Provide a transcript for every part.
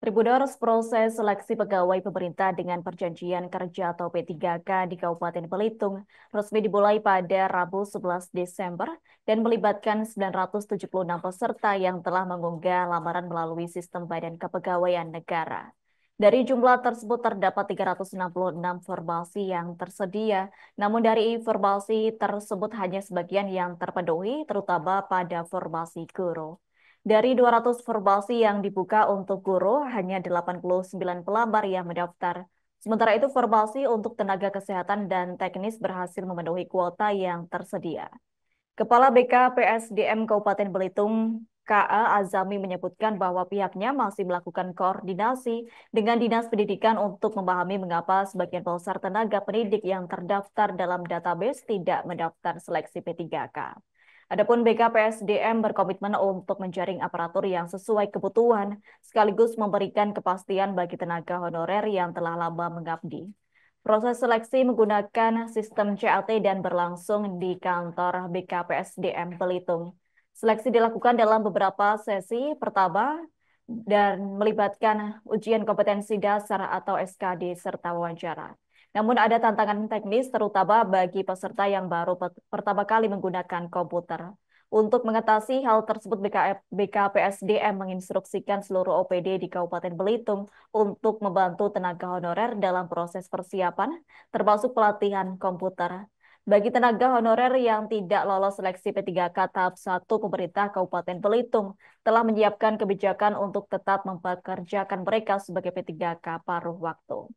Tribuners, proses seleksi pegawai pemerintah dengan perjanjian kerja atau P3K di Kabupaten Belitung resmi dimulai pada Rabu 11 Desember dan melibatkan 976 peserta yang telah mengunggah lamaran melalui sistem Badan Kepegawaian Negara. Dari jumlah tersebut terdapat 366 formasi yang tersedia, namun dari formasi tersebut hanya sebagian yang terpenuhi, terutama pada formasi guru. Dari 200 formasi yang dibuka untuk guru, hanya 89 pelamar yang mendaftar. Sementara itu, formasi untuk tenaga kesehatan dan teknis berhasil memenuhi kuota yang tersedia. Kepala BKPSDM Kabupaten Belitung, KA Azami menyebutkan bahwa pihaknya masih melakukan koordinasi dengan Dinas Pendidikan untuk memahami mengapa sebagian besar tenaga pendidik yang terdaftar dalam database tidak mendaftar seleksi P3K. Adapun BKPSDM berkomitmen untuk menjaring aparatur yang sesuai kebutuhan, sekaligus memberikan kepastian bagi tenaga honorer yang telah lama mengabdi. Proses seleksi menggunakan sistem CAT dan berlangsung di kantor BKPSDM Belitung. Seleksi dilakukan dalam beberapa sesi pertama dan melibatkan ujian kompetensi dasar atau SKD serta wawancara. Namun ada tantangan teknis terutama bagi peserta yang baru pertama kali menggunakan komputer. Untuk mengatasi hal tersebut, BKPSDM menginstruksikan seluruh OPD di Kabupaten Belitung untuk membantu tenaga honorer dalam proses persiapan, termasuk pelatihan komputer. Bagi tenaga honorer yang tidak lolos seleksi P3K tahap 1, pemerintah Kabupaten Belitung telah menyiapkan kebijakan untuk tetap mempekerjakan mereka sebagai P3K paruh waktu.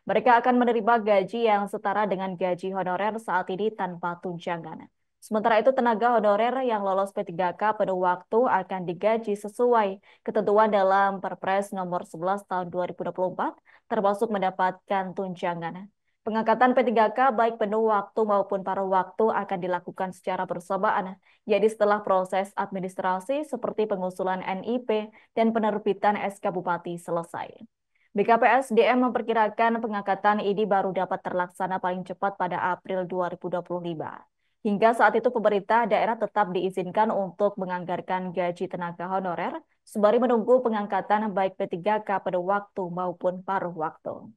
Mereka akan menerima gaji yang setara dengan gaji honorer saat ini tanpa tunjangan. Sementara itu, tenaga honorer yang lolos P3K penuh waktu akan digaji sesuai ketentuan dalam Perpres nomor 11 tahun 2024, termasuk mendapatkan tunjangan. Pengangkatan P3K baik penuh waktu maupun paruh waktu akan dilakukan secara bersamaan, yaitu setelah proses administrasi seperti pengusulan NIP dan penerbitan SK Bupati selesai. BKPSDM memperkirakan pengangkatan ini baru dapat terlaksana paling cepat pada April 2025. Hingga saat itu pemerintah daerah tetap diizinkan untuk menganggarkan gaji tenaga honorer sembari menunggu pengangkatan baik P3K pada waktu maupun paruh waktu.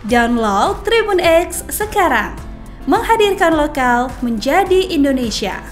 Download Tribun X sekarang, menghadirkan lokal menjadi Indonesia.